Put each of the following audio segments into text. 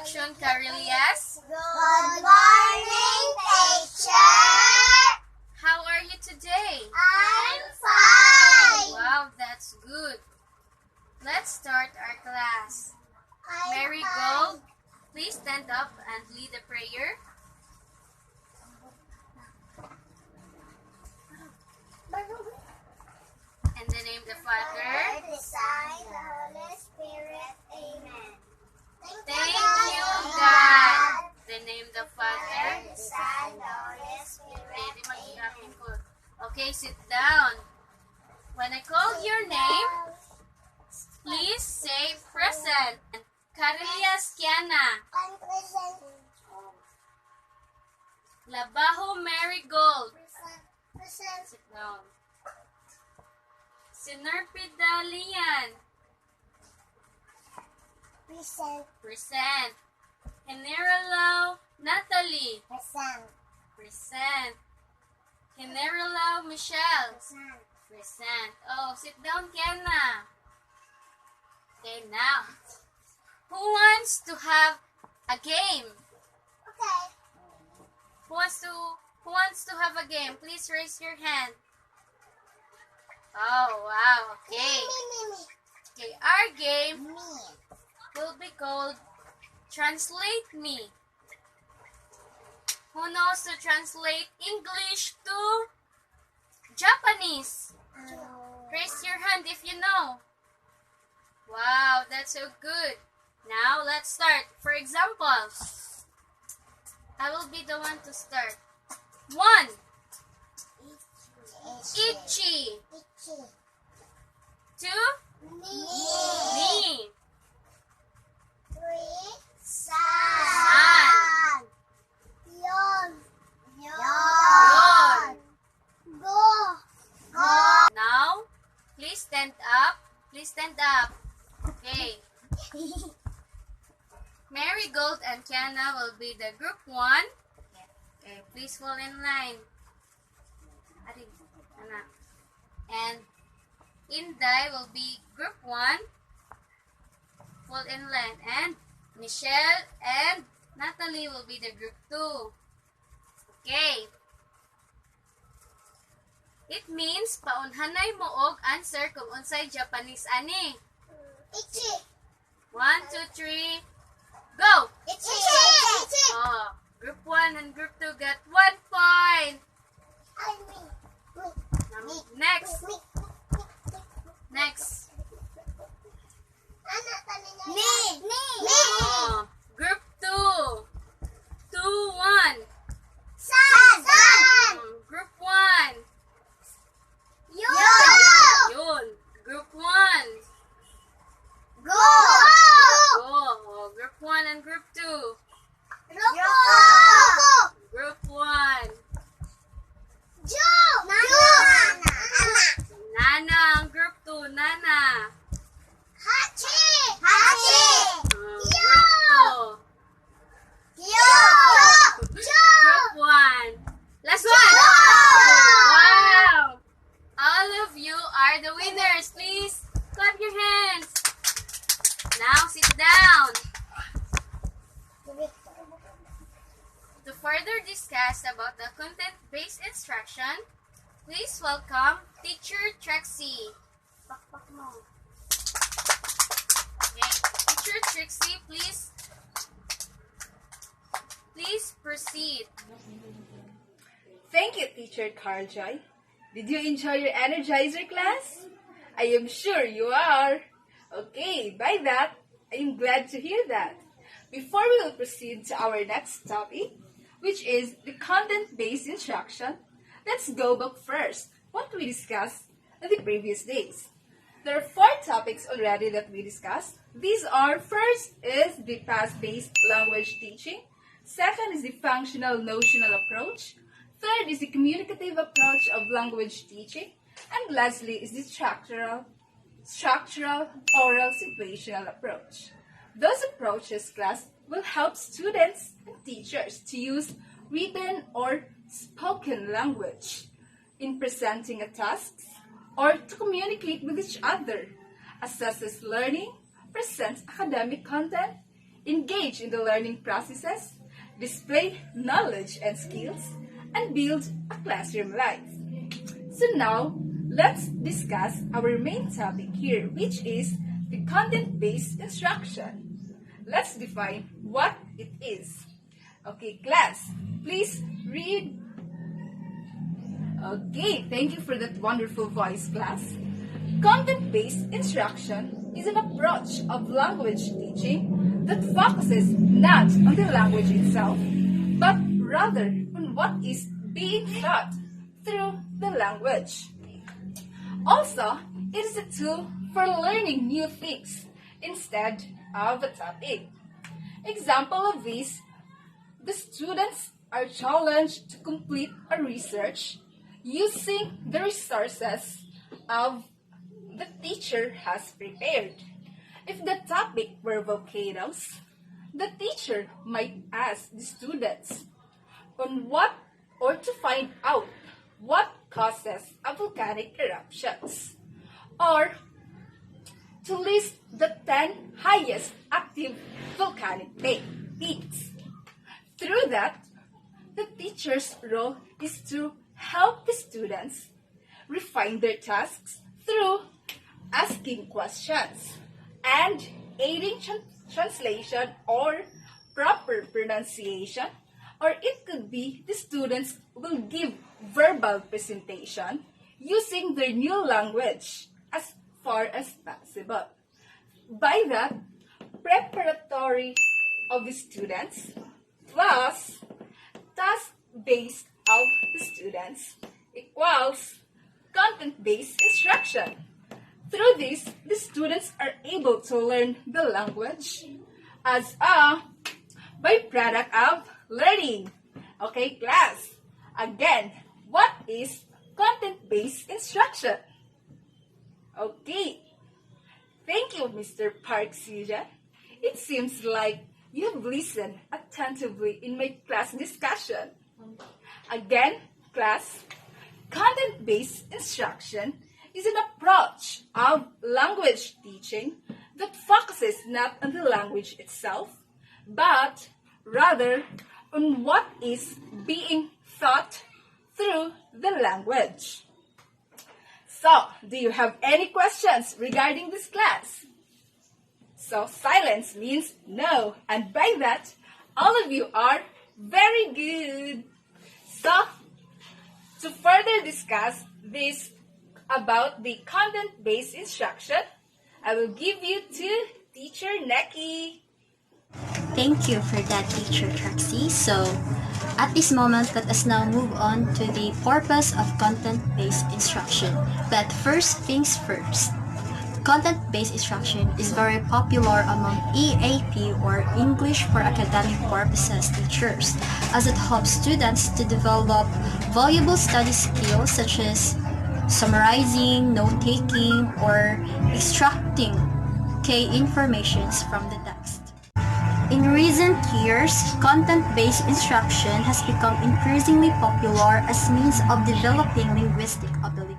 introduction, Carilias. Good morning, teacher. How are you today? I'm fine. Wow, that's good. Let's start our class. Mary Gold, please stand up and lead the prayer. In the name of the Father, The Son, the Holy Spirit. Amen. thank you, God. In the name of the Father, The Son, the Holy Spirit. Amen. Okay, sit down. When I call your name, please say present. Carilias Kiana. I'm present. Labajo Marigold. Present. Sit down. Sinerpida Lian. Present. Present. Generalo Natalie. Present. Present. Generalo Michelle. Present. Present. Oh, sit down, Kiana. Okay, now. Who wants to have a game? Okay. Who wants to have a game? Please raise your hand. Oh, wow. Okay. Me. Okay, our game Me. will be called Translate Me. Who knows to translate English to Japanese? Raise your hand if you know. Wow, that's so good. Now, let's start. For example, I will be the one to start. 1. Itchy. Itchy. 2. Me. Me. 3. Sun. Sun. Yon. Yon. Go. Now, please stand up. Please stand up. Okay. Marigold and Kiana will be the group 1. Okay, please fall in line. Adi, Ana. And Inday will be group 1. Fall in line. And Michelle and Natalie will be the group 2. Okay. It means paunhanay mo og answer kung unsay Japanese ani. Itchy. 1, 2, 3, go! Itchy. Oh, group 1 and group 2 got 1 point. Me. Next. Me. Next. Me. Oh, group 2. 2, 1. Sun. Group 1. Yon. Yun. Group 1. Go. Oh, group 1 and group 2. Roko. Group 1. Nana. Nana ang group 2. Nana. Hachi. Group 2. Yo. Group 1. Last one. Wow. All of you are the winners. Please clap your hands. Now sit down. To further discuss about the content-based instruction, please welcome Teacher Trixie. Okay, Teacher Trixie, please proceed. Thank you, Teacher Carl Joy. Did you enjoy your Energizer class? I am sure you are. Okay, by that, I am glad to hear that. Before we will proceed to our next topic, which is the content-based instruction, let's go back first what we discussed in the previous days. There are 4 topics already that we discussed. These are, first is the past-based language teaching. Second is the functional notional approach. Third is the communicative approach of language teaching. And lastly is the structural oral situational approach. Those approaches, class, will help students and teachers to use written or spoken language in presenting a task or to communicate with each other, assesses learning, presents academic content, engage in the learning processes, display knowledge and skills, and build a classroom life. So now, let's discuss our main topic here, which is the content-based instruction. Let's define what it is. Okay, class, please read. Okay, thank you for that wonderful voice, class. Content-based instruction is an approach of language teaching that focuses not on the language itself, but rather on what is being taught through the language. Also, it is a tool for learning new things instead of a topic. Example of this, the students are challenged to complete a research using the resources of the teacher has prepared. If the topic were volcanoes, the teacher might ask the students on what or to find out what causes a volcanic eruptions, or to list the 10 highest active volcanic peaks. Through that, the teacher's role is to help the students refine their tasks through asking questions and aiding translation or proper pronunciation, or it could be the students will give verbal presentation using their new language as far as possible. By that, preparatory of the students plus task-based of the students equals content-based instruction. Through this, the students are able to learn the language as a byproduct of learning. Okay, class. Again, what is content-based instruction? Okay. Thank you, Mr. Park Suja. It seems like you have listened attentively in my class discussion. Again, class, content-based instruction is an approach of language teaching that focuses not on the language itself, but rather on what is being taught through the language. So, do you have any questions regarding this class? So, silence means no, and by that, all of you are very good. So, to further discuss this about the content-based instruction, I will give you to Teacher Neki. Thank you for that, Teacher Traxie. So, at this moment, let us now move on to the purpose of content-based instruction. But first things first. Content-based instruction is very popular among EAP or English for Academic Purposes teachers, as it helps students to develop valuable study skills such as summarizing, note-taking, or extracting key informations from the text. In recent years, content-based instruction has become increasingly popular as means of developing linguistic ability.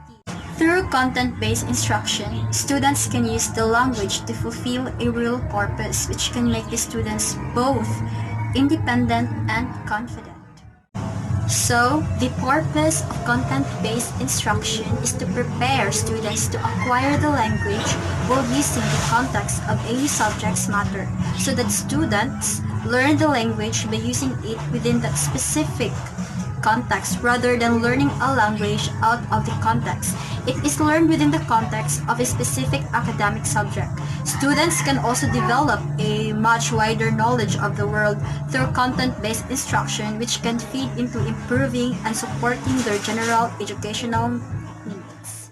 Through content-based instruction, students can use the language to fulfill a real purpose, which can make the students both independent and confident. So, the purpose of content-based instruction is to prepare students to acquire the language while using the context of any subject's matter, so that students learn the language by using it within that specific context rather than learning a language out of the context. It is learned within the context of a specific academic subject. Students can also develop a much wider knowledge of the world through content-based instruction, which can feed into improving and supporting their general educational needs.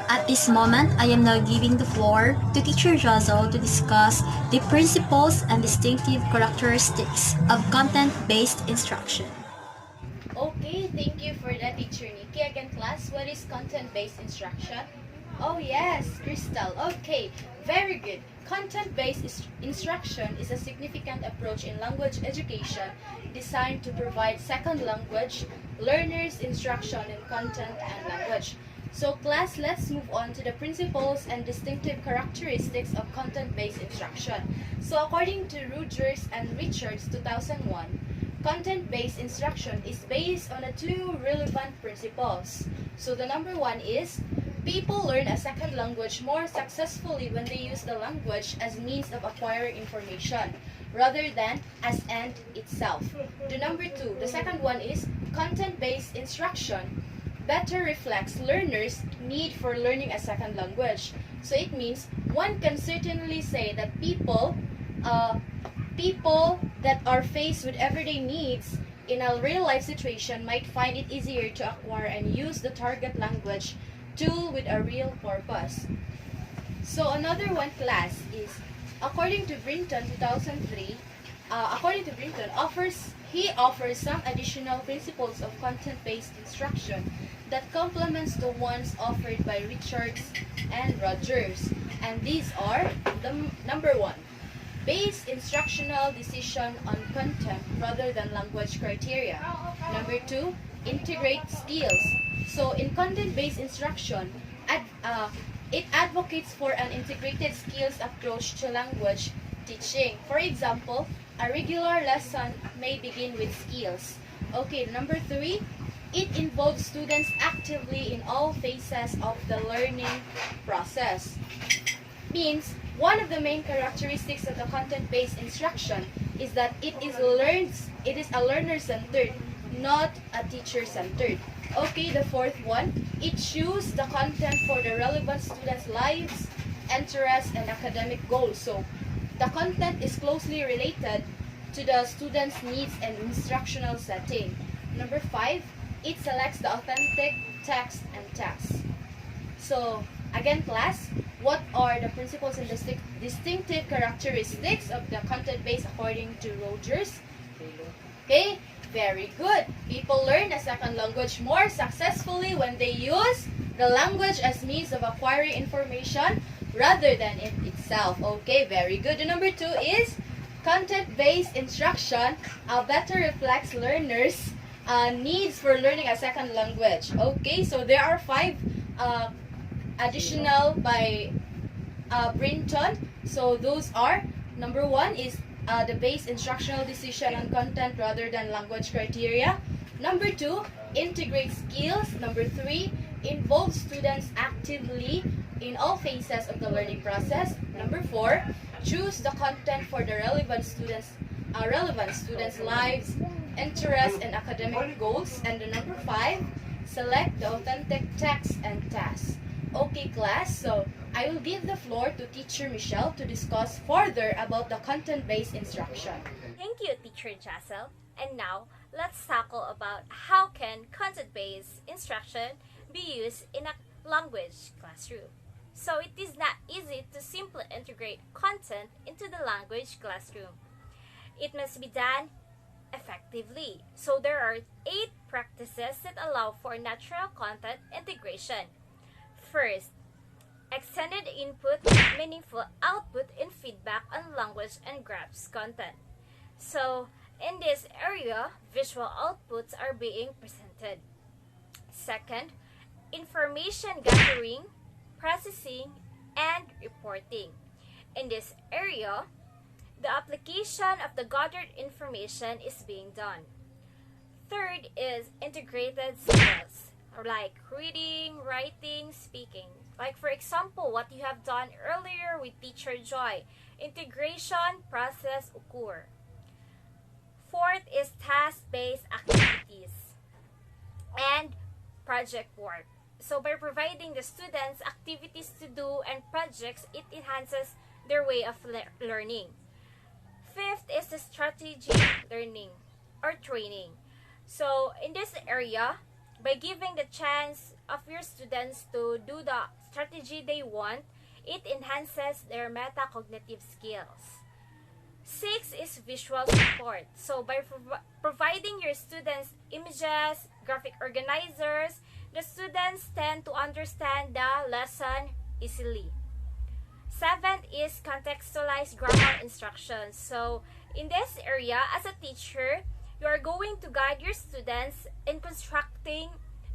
At this moment, I am now giving the floor to Teacher Jazo to discuss the principles and distinctive characteristics of content-based instruction. Okay, thank you for that, Teacher Nikki. Again, class, what is content-based instruction? Oh yes, Crystal. Okay, very good. Content-based instruction is a significant approach in language education designed to provide second language learners instruction in content and language. So class, let's move on to the principles and distinctive characteristics of content-based instruction. So according to Rogers and Richards 2001, content-based instruction is based on the two relevant principles. So the number one is, people learn a second language more successfully when they use the language as means of acquiring information rather than as end itself. The number two, the second one is, content-based instruction better reflects learners' need for learning a second language. So it means one can certainly say that people that are faced with everyday needs in a real-life situation might find it easier to acquire and use the target language tool with a real purpose. So another one class is, according to Brinton 2003, he offers some additional principles of content-based instruction that complements the ones offered by Richards and Rogers. And these are the number one, base instructional decision on content rather than language criteria. Number two, integrate skills. So in content-based instruction, it advocates for an integrated skills approach to language teaching. For example, a regular lesson may begin with skills. Okay, number three, it involves students actively in all phases of the learning process. Means, one of the main characteristics of the content-based instruction is that it is a learner-centered, not a teacher-centered. Okay, the fourth one, it chooses the content for the relevant students' lives, interests, and academic goals. So, the content is closely related to the students' needs and instructional setting. Number five, it selects the authentic text and tasks. So, again class, what are the principles and distinctive characteristics of the content-based according to Rogers? Okay, very good. People learn a second language more successfully when they use the language as means of acquiring information rather than it itself. Okay, very good. The number two is, content-based instruction better reflects learners' needs for learning a second language. Okay, so there are five additional by Brinton. So those are, number one is the base instructional decision on content rather than language criteria. Number two, integrate skills. Number three, involve students actively in all phases of the learning process. Number four, choose the content for the relevant students' lives, interests, and academic goals. And the number five, select the authentic text and tasks. Okay class, so I will give the floor to Teacher Michelle to discuss further about the content-based instruction. Thank you, Teacher Jassel. And now, let's tackle about how can content-based instruction be used in a language classroom. So it is not easy to simply integrate content into the language classroom. It must be done effectively. So there are 8 practices that allow for natural content integration. First, extended input, meaningful output, and feedback on language and grasp content. So, in this area, visual outputs are being presented. Second, information gathering, processing, and reporting. In this area, the application of the gathered information is being done. Third is integrated skills, like reading, writing, speaking. Like for example, what you have done earlier with Teacher Joy, integration process occur. Fourth is task-based activities and project work. So by providing the students activities to do and projects, it enhances their way of learning. Fifth is the strategy learning or training. So in this area, by giving the chance of your students to do the strategy they want, it enhances their metacognitive skills. 6 is visual support. So by providing your students images, graphic organizers, the students tend to understand the lesson easily. 7th is contextualized grammar instructions. So in this area, as a teacher, you are going to guide your students in constructing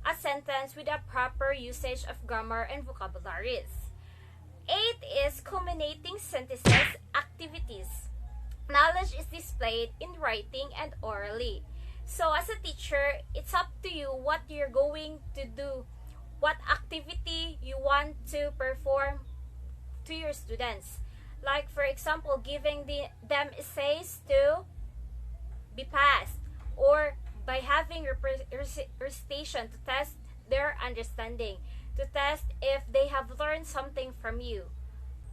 a sentence with a proper usage of grammar and vocabularies. 8 is culminating synthesis activities. Knowledge is displayed in writing and orally. So as a teacher, it's up to you what you're going to do, what activity you want to perform to your students. Like for example, giving them essays to be passed, or by having recitation to test their understanding, to test if they have learned something from you.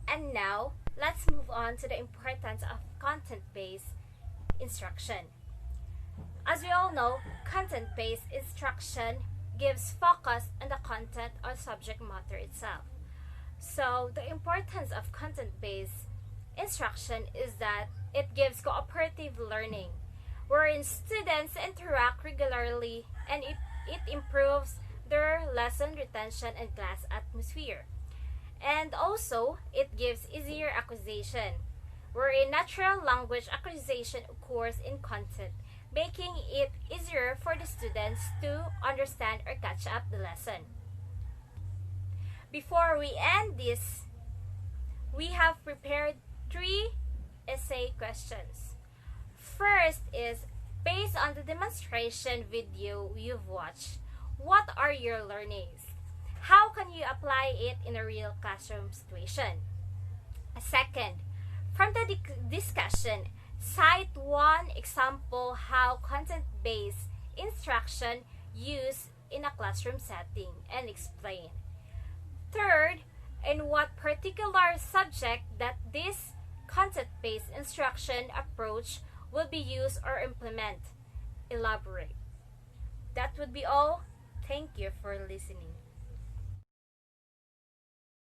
And now, let's move on to the importance of content-based instruction. As we all know, content-based instruction gives focus on the content or subject matter itself. So, the importance of content-based instruction is that it gives cooperative learning, wherein students interact regularly and it improves their lesson retention and class atmosphere. And also, it gives easier acquisition, wherein natural language acquisition occurs in content, making it easier for the students to understand or catch up the lesson. Before we end this, we have prepared 3 essay questions. First is, based on the demonstration video you've watched, what are your learnings? How can you apply it in a real classroom situation? Second, from the discussion, cite one example how content-based instruction used in a classroom setting and explain. Third, in what particular subject that this content-based instruction approach will be used or implement. Elaborate. That would be all. Thank you for listening.